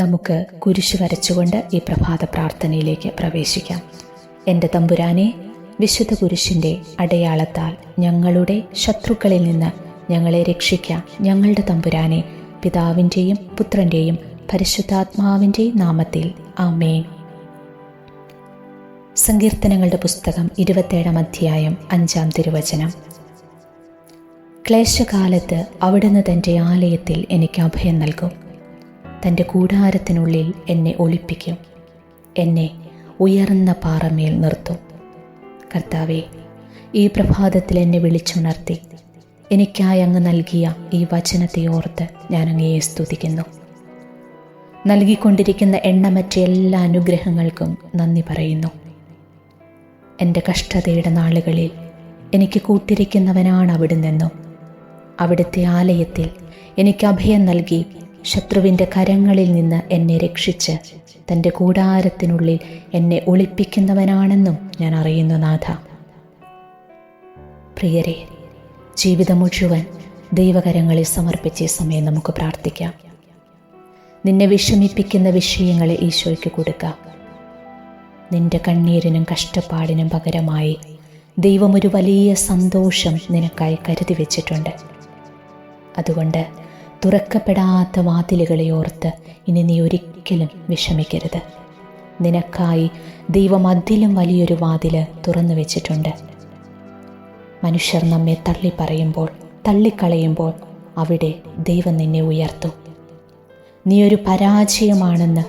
നമുക്ക് കുരിശ് വരച്ചുകൊണ്ട് ഈ പ്രഭാത പ്രാർത്ഥനയിലേക്ക് പ്രവേശിക്കാം. എൻ്റെ തമ്പുരാനെ, വിശുദ്ധ കുരിശിൻ്റെ അടയാളത്താൽ ഞങ്ങളുടെ ശത്രുക്കളിൽ നിന്ന് ഞങ്ങളെ രക്ഷിക്കാം. ഞങ്ങളുടെ തമ്പുരാനെ, പിതാവിൻ്റെയും പുത്രൻ്റെയും പരിശുദ്ധാത്മാവിൻ്റെയും നാമത്തിൽ ആമേൻ. സങ്കീർത്തനങ്ങളുടെ പുസ്തകം 27 അധ്യായം 5 തിരുവചനം. ക്ലേശകാലത്ത് അവിടുന്ന് തൻ്റെ ആലയത്തിൽ എനിക്ക് അഭയം നൽകും. തൻ്റെ കൂടാരത്തിനുള്ളിൽ എന്നെ ഒളിപ്പിക്കും. എന്നെ ഉയർന്ന പാറമേൽ നിർത്തും. കർത്താവേ, ഈ പ്രഭാതത്തിൽ എന്നെ വിളിച്ചുണർത്തി എനിക്കായി അങ്ങ് നൽകിയ ഈ വചനത്തെ ഓർത്ത് ഞാൻ അങ്ങയെ സ്തുതിക്കുന്നു. നൽകിക്കൊണ്ടിരിക്കുന്ന എണ്ണമറ്റ എല്ലാ അനുഗ്രഹങ്ങൾക്കും നന്ദി പറയുന്നു. എൻ്റെ കഷ്ടതയുടെ നാളുകളിൽ എനിക്ക് കൂട്ടിരിക്കുന്നവനാണ് അവിടുന്നെന്നും അവിടുത്തെ ആലയത്തിൽ എനിക്ക് അഭയം നൽകി ശത്രുവിൻ്റെ കരങ്ങളിൽ നിന്ന് എന്നെ രക്ഷിച്ച് തൻ്റെ കൂടാരത്തിനുള്ളിൽ എന്നെ ഒളിപ്പിക്കുന്നവനാണെന്നും ഞാൻ അറിയുന്നു നാഥ. പ്രിയരെ, ജീവിതം മുഴുവൻ ദൈവകരങ്ങളിൽ സമർപ്പിച്ച ഈ സമയം നമുക്ക് പ്രാർത്ഥിക്കാം. നിന്നെ വിഷമിപ്പിക്കുന്ന വിഷയങ്ങളെ ഈശോയ്ക്ക് കൊടുക്കാം. നിന്റെ കണ്ണീരിനും കഷ്ടപ്പാടിനും പകരമായി ദൈവം ഒരു വലിയ സന്തോഷം നിനക്കായി കരുതി വച്ചിട്ടുണ്ട്. അതുകൊണ്ട് തുറക്കപ്പെടാത്ത വാതിലുകളെ ഓർത്ത് ഇനി നീ ഒരിക്കലും വിഷമിക്കരുത്. നിനക്കായി ദൈവം അതിലും വലിയൊരു വാതില് തുറന്നു വെച്ചിട്ടുണ്ട്. മനുഷ്യർ നമ്മെ തള്ളിക്കളയുമ്പോൾ അവിടെ ദൈവം നിന്നെ ഉയർത്തും. നീ ഒരു പരാജയമാണെന്ന്,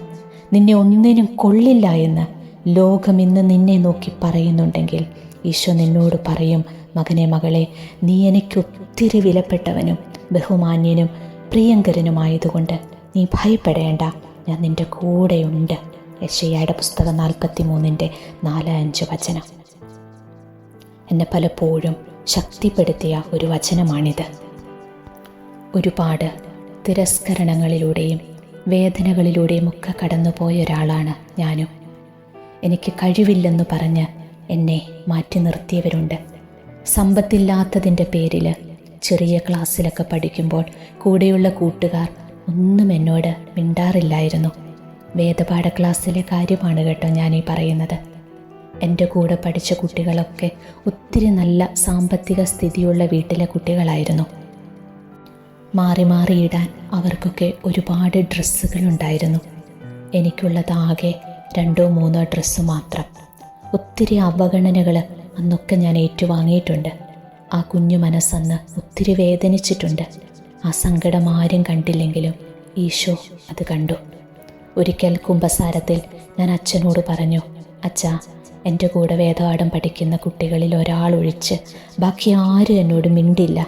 നിന്നെ ഒന്നിനും കൊള്ളില്ല എന്ന് ലോകം ഇന്ന് നിന്നെ നോക്കി പറയുന്നുണ്ടെങ്കിൽ ഈശോ നിന്നോട് പറയും, മകനെ, മകളെ, നീ എനിക്ക് ഒത്തിരി വിലപ്പെട്ടവനും ബഹുമാന്യനും പ്രിയങ്കരനുമായതുകൊണ്ട് നീ ഭയപ്പെടേണ്ട, ഞാൻ നിൻ്റെ കൂടെയുണ്ട്. യെശയ്യായുടെ പുസ്തകം 43:4-5 വചനം. എന്നെ പലപ്പോഴും ശക്തിപ്പെടുത്തിയ ഒരു വചനമാണിത്. ഒരുപാട് തിരസ്കരണങ്ങളിലൂടെയും വേദനകളിലൂടെയും ഒക്കെ കടന്നുപോയ ഒരാളാണ് ഞാനും. എനിക്ക് കഴിവില്ലെന്ന് പറഞ്ഞ് എന്നെ മാറ്റി നിർത്തിയവരുണ്ട്. സമ്പത്തില്ലാത്തതിൻ്റെ പേരിൽ ചെറിയ ക്ലാസ്സിലൊക്കെ പഠിക്കുമ്പോൾ കൂടെയുള്ള കൂട്ടുകാർ ഒന്നും എന്നോട് മിണ്ടാറില്ലായിരുന്നു. വേദപാഠ ക്ലാസ്സിലെ കാര്യമാണ് കേട്ടോ ഞാനീ പറയുന്നത്. എൻ്റെ കൂടെ പഠിച്ച കുട്ടികളൊക്കെ ഒത്തിരി നല്ല സാമ്പത്തിക സ്ഥിതിയുള്ള വീട്ടിലെ കുട്ടികളായിരുന്നു. മാറി മാറിയിടാൻ അവർക്കൊക്കെ ഒരുപാട് ഡ്രസ്സുകളുണ്ടായിരുന്നു. എനിക്കുള്ളതാകെ 2-3 ഡ്രസ്സ് മാത്രം. ഒത്തിരി അവഗണനകൾ അന്നൊക്കെ ഞാൻ ഏറ്റുവാങ്ങിയിട്ടുണ്ട്. ആ കുഞ്ഞു മനസ്സന്ന് ഒത്തിരി വേദനിച്ചിട്ടുണ്ട്. ആ സങ്കടം ആരും കണ്ടില്ലെങ്കിലും ഈശോ അത് കണ്ടു. ഒരിക്കൽ കുമ്പസാരത്തിൽ ഞാൻ അച്ഛനോട് പറഞ്ഞു, അച്ഛാ, എൻ്റെ കൂടെ വേദപാഠം പഠിക്കുന്ന കുട്ടികളിൽ ഒരാളൊഴിച്ച് ബാക്കി ആരും എന്നോട് മിണ്ടില്ല.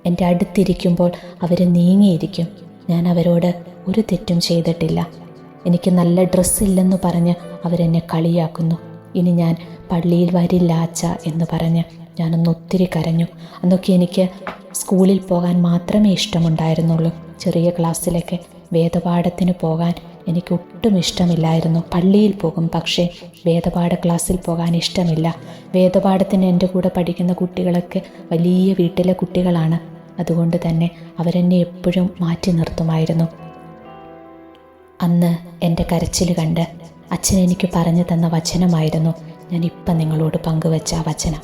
എൻ്റെ അടുത്തിരിക്കുമ്പോൾ അവർ നീങ്ങിയിരിക്കും. ഞാൻ അവരോട് ഒരു തെറ്റും ചെയ്തിട്ടില്ല. എനിക്ക് നല്ല ഡ്രസ്സില്ലെന്ന് പറഞ്ഞ് അവരെന്നെ കളിയാക്കുന്നു. ഇനി ഞാൻ പള്ളിയിൽ വരില്ല അച്ഛ എന്ന് പറഞ്ഞ് ഞാനൊന്ന് ഒത്തിരി കരഞ്ഞു. അന്നൊക്കെ എനിക്ക് സ്കൂളിൽ പോകാൻ മാത്രമേ ഇഷ്ടമുണ്ടായിരുന്നുള്ളൂ. ചെറിയ ക്ലാസ്സിലൊക്കെ വേദപാഠത്തിന് പോകാൻ എനിക്ക് ഒട്ടും ഇഷ്ടമില്ലായിരുന്നു. പള്ളിയിൽ പോകും, പക്ഷേ വേദപാഠ ക്ലാസ്സിൽ പോകാൻ ഇഷ്ടമില്ല. വേദപാഠത്തിന് എൻ്റെ കൂടെ പഠിക്കുന്ന കുട്ടികളൊക്കെ വലിയ വീട്ടിലെ കുട്ടികളാണ്. അതുകൊണ്ട് തന്നെ അവരെന്നെ എപ്പോഴും മാറ്റി നിർത്തുമായിരുന്നു. അന്ന് എൻ്റെ കരച്ചിൽ കണ്ട് അച്ഛൻ എനിക്ക് പറഞ്ഞു തന്ന വചനമായിരുന്നു ഞാനിപ്പം നിങ്ങളോട് പങ്കുവച്ച ആ വചനം.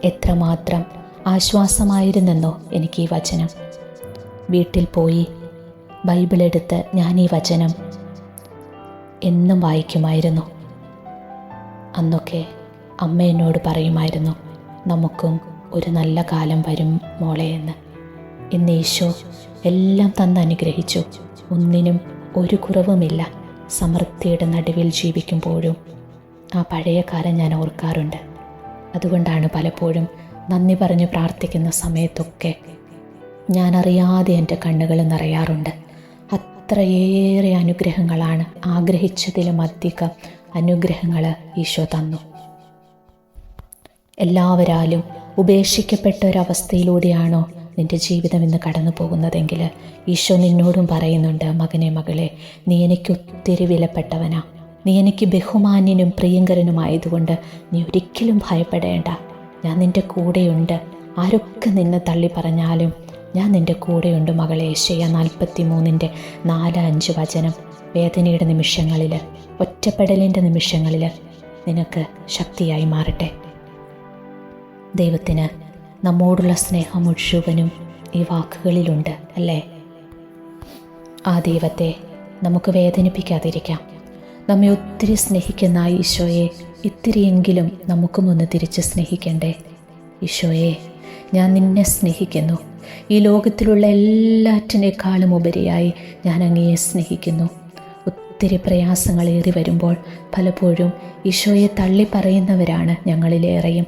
എത്രമാത്രം ആശ്വാസമായിരുന്നെന്നോ എനിക്ക് ഈ വചനം. വീട്ടിൽ പോയി ബൈബിളെടുത്ത് ഞാൻ ഈ വചനം എന്നും വായിക്കുമായിരുന്നു. അന്നൊക്കെ അമ്മ എന്നോട് പറയുമായിരുന്നു, നമുക്കും ഒരു നല്ല കാലം വരും മോളെ എന്ന്. ഇന്ന് ഈശോ എല്ലാം തന്ന് അനുഗ്രഹിച്ചു. ഒന്നിനും ഒരു കുറവുമില്ല. സമൃദ്ധിയുടെ നടുവിൽ ജീവിക്കുമ്പോഴും ആ പഴയ കാലം ഞാൻ ഓർക്കാറുണ്ട്. അതുകൊണ്ടാണ് പലപ്പോഴും നന്ദി പറഞ്ഞ് പ്രാർത്ഥിക്കുന്ന സമയത്തൊക്കെ ഞാനറിയാതെ എൻ്റെ കണ്ണുകൾ നിറയാറുണ്ട്. അത്രയേറെ അനുഗ്രഹങ്ങളാണ്, ആഗ്രഹിച്ചതിലും അധികം അനുഗ്രഹങ്ങൾ ഈശോ തന്നു. എല്ലാവരാലും ഉപേക്ഷിക്കപ്പെട്ട ഒരവസ്ഥയിലൂടെയാണോ നിൻ്റെ ജീവിതം ഇന്ന് കടന്നു പോകുന്നതെങ്കിൽ ഈശോ നിന്നോടും പറയുന്നുണ്ട്, മകനെ, മകളെ, നീ എനിക്ക് ഒത്തിരി വിലപ്പെട്ടവനാ. നീ എനിക്ക് ബഹുമാന്യനും പ്രിയങ്കരനുമായതുകൊണ്ട് നീ ഒരിക്കലും ഭയപ്പെടേണ്ട. ഞാൻ നിൻ്റെ കൂടെയുണ്ട്. ആരൊക്കെ നിന്നെ തള്ളി പറഞ്ഞാലും ഞാൻ നിൻ്റെ കൂടെയുണ്ട് മകളെ. യെശയ്യാ 43:4-5 വചനം. വേദനയുടെ നിമിഷങ്ങളിൽ, ഒറ്റപ്പെടലിൻ്റെ നിമിഷങ്ങളിൽ നിനക്ക് ശക്തിയായി മാറട്ടെ. ദൈവത്തിന് നമ്മോടുള്ള സ്നേഹം മുഴുവനും ഈ വാക്കുകളിലുണ്ട്, അല്ലേ? ആ ദൈവത്തെ നമുക്ക് വേദനിപ്പിക്കാതിരിക്കാം. നമ്മെ ഒത്തിരി സ്നേഹിക്കുന്ന ഈശോയെ ഇത്തിരിയെങ്കിലും നമുക്കും ഒന്ന് തിരിച്ച് സ്നേഹിക്കണ്ടേ? ഈശോയെ, ഞാൻ നിന്നെ സ്നേഹിക്കുന്നു. ഈ ലോകത്തിലുള്ള എല്ലാറ്റിനേക്കാളും ഉപരിയായി ഞാൻ അങ്ങയെ സ്നേഹിക്കുന്നു. ഒത്തിരി പ്രയാസങ്ങളേറി വരുമ്പോൾ പലപ്പോഴും ഈശോയെ തള്ളി പറയുന്നവരാണ് ഞങ്ങളിലേറെയും.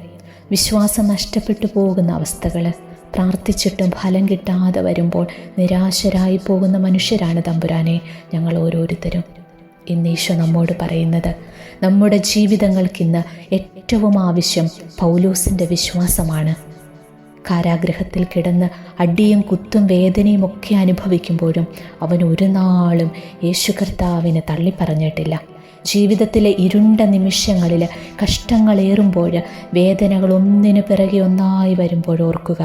വിശ്വാസം നഷ്ടപ്പെട്ടു പോകുന്ന അവസ്ഥകൾ, പ്രാർത്ഥിച്ചിട്ടും ഫലം കിട്ടാതെ വരുമ്പോൾ നിരാശരായി പോകുന്ന മനുഷ്യരാണ് തമ്പുരാനെ ഞങ്ങൾ ഓരോരുത്തരും. ഇന്ന് ഈശോ നമ്മോട് പറയുന്നത്, നമ്മുടെ ജീവിതങ്ങൾക്കിന്ന് ഏറ്റവും ആവശ്യം പൗലോസിൻ്റെ വിശ്വാസമാണ്. കാരാഗൃഹത്തിൽ കിടന്ന് അടിയും കുത്തും വേദനയും ഒക്കെ അനുഭവിക്കുമ്പോഴും അവൻ ഒരു നാളും യേശു കർത്താവിനെ തള്ളിപ്പറഞ്ഞിട്ടില്ല. ജീവിതത്തിലെ ഇരുണ്ട നിമിഷങ്ങളിൽ, കഷ്ടങ്ങളേറുമ്പോൾ, വേദനകൾ ഒന്നിനു പിറകെ ഒന്നായി വരുമ്പോൾ ഓർക്കുക,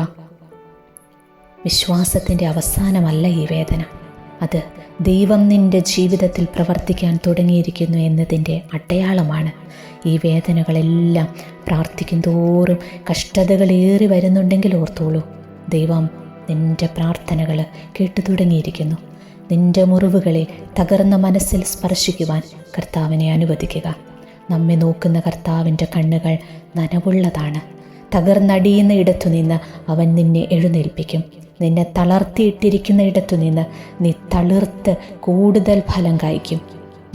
വിശ്വാസത്തിൻ്റെ അവസാനമല്ല ഈ വേദന. അത് ദൈവം നിൻ്റെ ജീവിതത്തിൽ പ്രവർത്തിക്കാൻ തുടങ്ങിയിരിക്കുന്നു എന്നതിൻ്റെ അടയാളമാണ്. ഈ വേദനകളെല്ലാം പ്രാർത്ഥിക്കും തോറും കഷ്ടതകളേറി വരുന്നുണ്ടെങ്കിൽ ഓർത്തോളൂ, ദൈവം നിൻ്റെ പ്രാർത്ഥനകൾ കേട്ടു തുടങ്ങിയിരിക്കുന്നു. നിൻ്റെ മുറിവുകളെ തകർന്ന മനസ്സിൽ സ്പർശിക്കുവാൻ കർത്താവിനെ അനുവദിക്കുക. നമ്മെ നോക്കുന്ന കർത്താവിൻ്റെ കണ്ണുകൾ നനവുള്ളതാണ്. തകർന്നടിയുന്ന ഇടത്തുനിന്ന് അവൻ നിന്നെ എഴുന്നേൽപ്പിക്കും. നിന്നെ തളർത്തിയിട്ടിരിക്കുന്ന ഇടത്തുനിന്ന് നീ തളിർത്ത് കൂടുതൽ ഫലം കായ്ക്കും.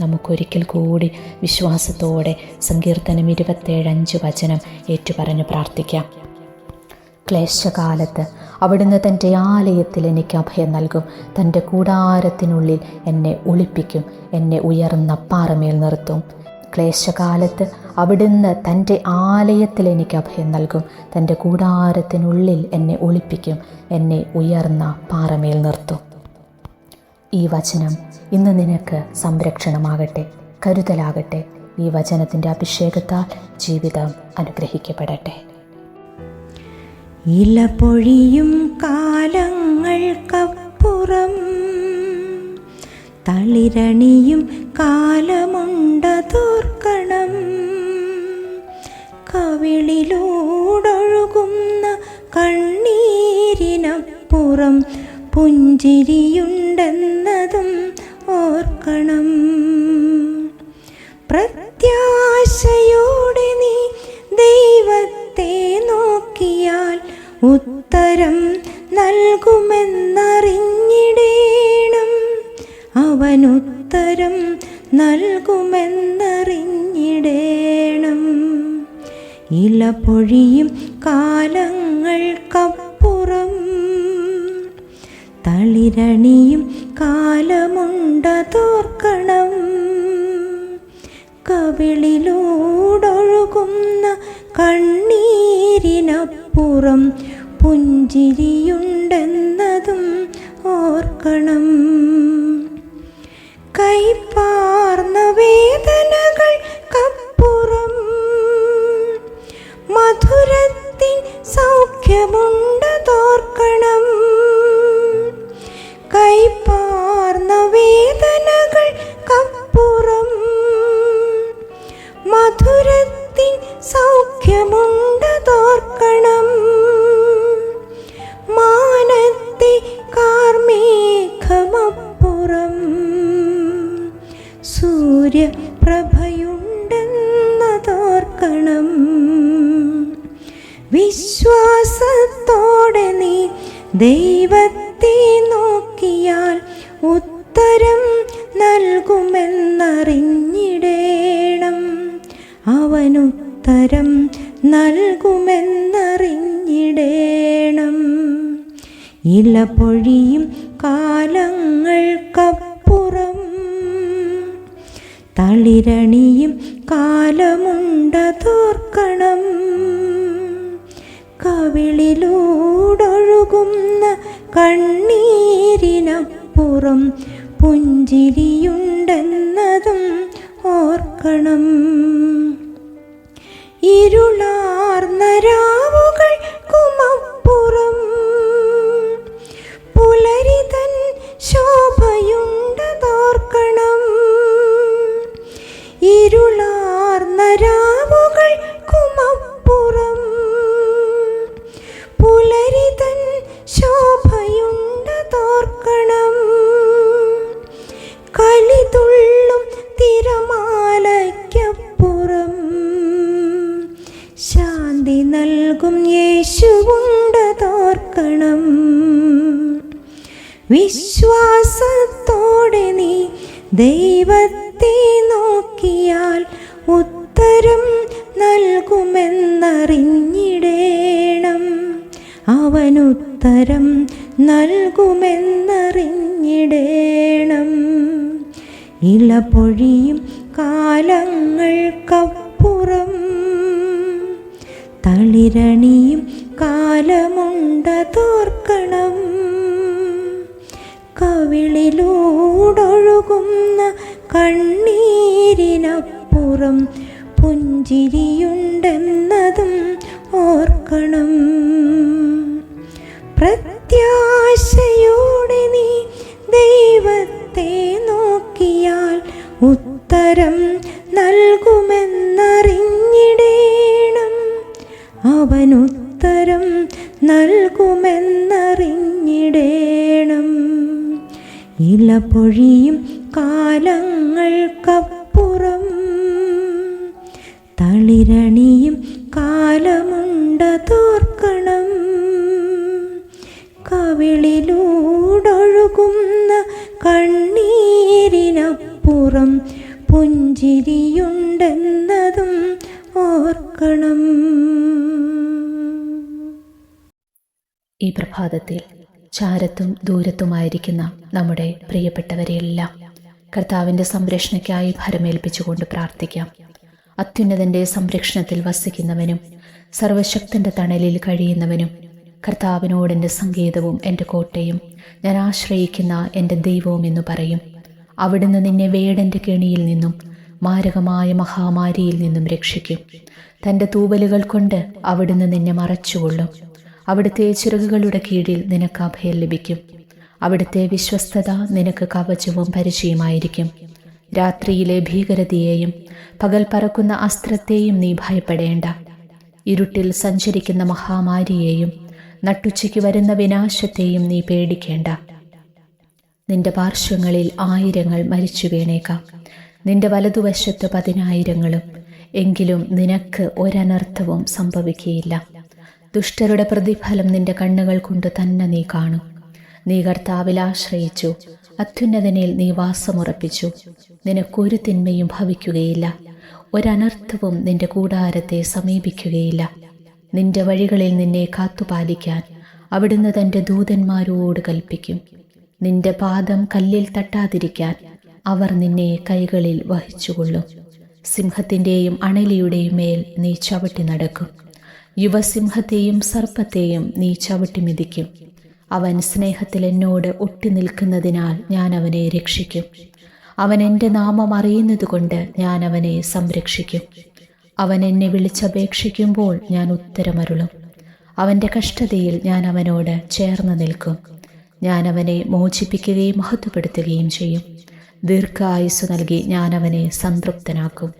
നമുക്കൊരിക്കൽ കൂടി വിശ്വാസത്തോടെ സങ്കീർത്തനം 27:5 വചനം ഏറ്റുപറഞ്ഞ് പ്രാർത്ഥിക്കാം. ക്ലേശകാലത്ത് അവിടുന്ന് തൻ്റെ ആലയത്തിൽ എനിക്ക് അഭയം നൽകും. തൻ്റെ കൂടാരത്തിനുള്ളിൽ എന്നെ ഒളിപ്പിക്കും. എന്നെ ഉയർന്ന പാറമേൽ നിർത്തും. ക്ലേശകാലത്ത് അവിടുന്ന് തൻ്റെ ആലയത്തിൽ എനിക്ക് അഭയം നൽകും. തൻ്റെ കൂടാരത്തിനുള്ളിൽ എന്നെ ഒളിപ്പിക്കും. എന്നെ ഉയർന്ന പാറമേൽ നിർത്തും. ഈ വചനം ഇന്ന് നിനക്ക് സംരക്ഷണമാകട്ടെ, കരുതലാകട്ടെ. ഈ വചനത്തിൻ്റെ അഭിഷേകത്താൽ ജീവിതം അനുഗ്രഹിക്കപ്പെടട്ടെ. ഇല പൊഴിയും കാലങ്ങൾക്കപ്പുറം തളിരണിയും കാലമുണ്ടതോർക്കണം. കവിളിലൂടൊഴുകുന്ന കണ്ണീരിനപ്പുറം പുഞ്ചിരിയുണ്ടെന്നതും ഓർക്കണം. പ്രത്യാശയോടെ നീ ദൈവത്തെ നോക്കിയാൽ ഉത്തരം നൽകുമെന്നറിഞ്ഞിടേണം. അവനുത്തരം നൽകുമെന്നറിഞ്ഞിടേണം. ഇല പൊഴിയും കാലങ്ങൾക്കപ്പുറം തളിരണിയും കാലമുണ്ടതോർക്കണം. കവിളിലൂടൊഴുകുന്ന കണ്ണീരിനപ്പുറം പുഞ്ചിരിയുണ്ടെന്നതും ഓർക്കണം. കൈപ്പാർന്ന വേദനകൾക്കപ്പുറം മധുരത്തിൻ സൗഖ്യമുണ്ടതോർക്കണം. കൈപ്പാർന്ന വേദനകൾക്കപ്പുറം മധുരത്തിൻ സൗഖ്യമുണ്ടതോർക്കണം. മാനത്തെ കാർമേഘമപ്പുറം സൂര്യപ്രഭയുണ്ടെന്നതോർക്കണം. വിശ്വാസത്തോടെ നീ ദൈവത്തെ നോക്കിയാൽ ഉത്തരം നൽകുമെന്നറിഞ്ഞിടേണം. അവനുത്തരം നൽകുമെന്നറിഞ്ഞിടേണം. ഇല പൊഴിയും കാലങ്ങൾക്കപ്പുറം തളിരണിയും കാലമുണ്ടതോർക്കണം. കവിളിലൂടൊഴുകുന്ന കണ്ണീരിനപ്പുറം പുഞ്ചിരിയുണ്ടെന്നതും ഓർക്കണം. ഇരുളാർന്ന രാവുകൾക്കുമപ്പുറം വിശ്വാസത്തോടെ നീ ദൈവത്തെ നോക്കിയാൽ ഉത്തരം നൽകുമെന്നറിഞ്ഞിടേണം. അവനുത്തരം നൽകുമെന്നറിഞ്ഞിടേണം. ഇല പൊഴിയും കാലങ്ങൾക്കപ്പുറം തളിരണിയും കാലമുണ്ടതോർക്കണം. കവിളിലൂടൊഴുകുന്ന കണ്ണീരിനപ്പുറം പുഞ്ചിരിയുണ്ടെന്നതും ഓർക്കണം. പ്രത്യാശയോടെ നീ ദൈവത്തെ നോക്കിയാൽ ഉത്തരം നൽകുമെന്നറിഞ്ഞിടേണം. അവനുത്തരം നൽകുമെന്നറിഞ്ഞിടേണം. ഇല പൊഴിയും കാലങ്ങൾക്കപ്പുറം തളിരണിയും കാലമുണ്ടതോർക്കണം. കവിളിലൂടൊഴുകുന്ന കണ്ണീരിനപ്പുറം പുഞ്ചിരിയുണ്ടെന്നതും ഓർക്കണം. ഈ പ്രഭാതത്തിൽ ചാരത്തും ദൂരത്തുമായിരിക്കുന്ന നമ്മുടെ പ്രിയപ്പെട്ടവരെയെല്ലാം കർത്താവിൻ്റെ സംരക്ഷണയ്ക്കായി ഭരമേൽപ്പിച്ചുകൊണ്ട് പ്രാർത്ഥിക്കാം. അത്യുന്നതൻ്റെ സംരക്ഷണത്തിൽ വസിക്കുന്നവനും സർവശക്തൻ്റെ തണലിൽ കഴിയുന്നവനും കർത്താവിനോട് എൻ്റെ സങ്കേതവും എൻ്റെ കോട്ടയും ഞാൻ ആശ്രയിക്കുന്ന എൻ്റെ ദൈവവും എന്ന് പറയും. അവിടുന്ന് നിന്നെ വേടൻ്റെ കെണിയിൽ നിന്നും മാരകമായ മഹാമാരിയിൽ നിന്നും രക്ഷിക്കും. തൻ്റെ തൂവലുകൾ കൊണ്ട് അവിടുന്ന് നിന്നെ മറച്ചുകൊള്ളും. അവിടുത്തെ ചിറകുകളുടെ കീഴിൽ നിനക്ക് അഭയം ലഭിക്കും. അവിടുത്തെ വിശ്വസ്തത നിനക്ക് കവചവും പരിചയമായിരിക്കും. രാത്രിയിലെ ഭീകരതയെയും പകൽ പറക്കുന്ന അസ്ത്രത്തെയും നീ ഭയപ്പെടേണ്ട. ഇരുട്ടിൽ സഞ്ചരിക്കുന്ന മഹാമാരിയെയും നട്ടുച്ചയ്ക്ക് വരുന്ന വിനാശത്തെയും നീ പേടിക്കേണ്ട. നിന്റെ പാർശ്വങ്ങളിൽ 1000 മരിച്ചു വീണേക്കാം, നിന്റെ വലതുവശത്ത് 10,000, എങ്കിലും നിനക്ക് ഒരനർത്ഥവും സംഭവിക്കുകയില്ല. ദുഷ്ടരുടെ പ്രതിഫലം നിന്റെ കണ്ണുകൾ കൊണ്ട് തന്നെ നീ കാണും. നീ കർത്താവിൽ ആശ്രയിച്ചു, അത്യുന്നതനിൽ നീ വാസമുറപ്പിച്ചു. നിനക്കൊരു തിന്മയും ഭവിക്കുകയില്ല, ഒരനർത്ഥവും നിന്റെ കൂടാരത്തെ സമീപിക്കുകയില്ല. നിന്റെ വഴികളിൽ നിന്നെ കാത്തുപാലിക്കാൻ അവിടുന്ന് തൻ്റെ ദൂതന്മാരോട് കൽപ്പിക്കും. നിന്റെ പാദം കല്ലിൽ തട്ടാതിരിക്കാൻ അവർ നിന്നെ കൈകളിൽ വഹിച്ചുകൊള്ളും. സിംഹത്തിൻ്റെയും അണലിയുടെയും മേൽ നീ ചവിട്ടി നടക്കും. യുവസിംഹത്തെയും സർപ്പത്തെയും നീ ചവിട്ടി മിതിക്കും. അവൻ സ്നേഹത്തിൽ എന്നോട് ഒട്ടി നിൽക്കുന്നതിനാൽ ഞാൻ അവനെ രക്ഷിക്കും. അവൻ എൻ്റെ നാമം അറിയുന്നതുകൊണ്ട് ഞാൻ അവനെ സംരക്ഷിക്കും. അവൻ എന്നെ വിളിച്ചപേക്ഷിക്കുമ്പോൾ ഞാൻ ഉത്തരമരുളും. അവൻ്റെ കഷ്ടതയിൽ ഞാൻ അവനോട് ചേർന്ന് നിൽക്കും. ഞാൻ അവനെ മോചിപ്പിക്കുകയും മഹത്വപ്പെടുത്തുകയും ചെയ്യും. ദീർഘായുസ്സു നൽകി ഞാൻ അവനെ സംതൃപ്തനാക്കും.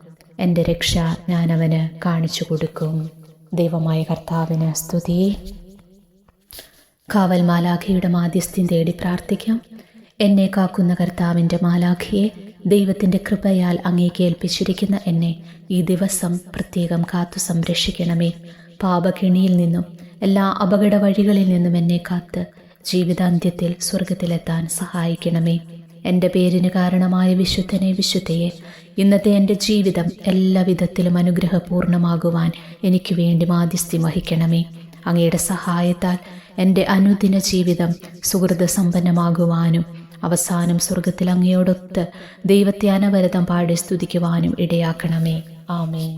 എൻ്റെ രക്ഷ ഞാൻ അവന് കാണിച്ചു കൊടുക്കും. ദൈവമായ കർത്താവിന് സ്തുതി. കാവൽ മാലാഖയുടെ മാധ്യസ്ഥ്യം തേടി പ്രാർത്ഥിക്കാം. എന്നെ കാക്കുന്ന കർത്താവിൻ്റെ മാലാഖയെ, ദൈവത്തിൻ്റെ കൃപയാൽ അങ്ങേക്ക് ഏൽപ്പിച്ചിരിക്കുന്ന എന്നെ ഈ ദിവസം പ്രത്യേകം കാത്തു സംരക്ഷിക്കണമേ. പാപകെണിയിൽ നിന്നും എല്ലാ അപകട വഴികളിൽ നിന്നും എന്നെ കാത്ത് ജീവിതാന്ത്യത്തിൽ സ്വർഗത്തിലെത്താൻ സഹായിക്കണമേ. എൻ്റെ പേരിന് കാരണമായ വിശുദ്ധനെ, വിശുദ്ധയെ, ഇന്നത്തെ എൻ്റെ ജീവിതം എല്ലാ വിധത്തിലും അനുഗ്രഹപൂർണ്ണമാകുവാൻ എനിക്ക് വേണ്ടി മാധ്യസ്ഥ്യം വഹിക്കണമേ. അങ്ങയുടെ സഹായത്താൽ എൻ്റെ അനുദിന ജീവിതം സുഹൃത സമ്പന്നമാകുവാനും അവസാനം സ്വർഗത്തിൽ അങ്ങയോടൊത്ത് ദൈവത്തെ അനവരതം പാടി സ്തുതിക്കുവാനും ഇടയാക്കണമേ. ആമേൻ.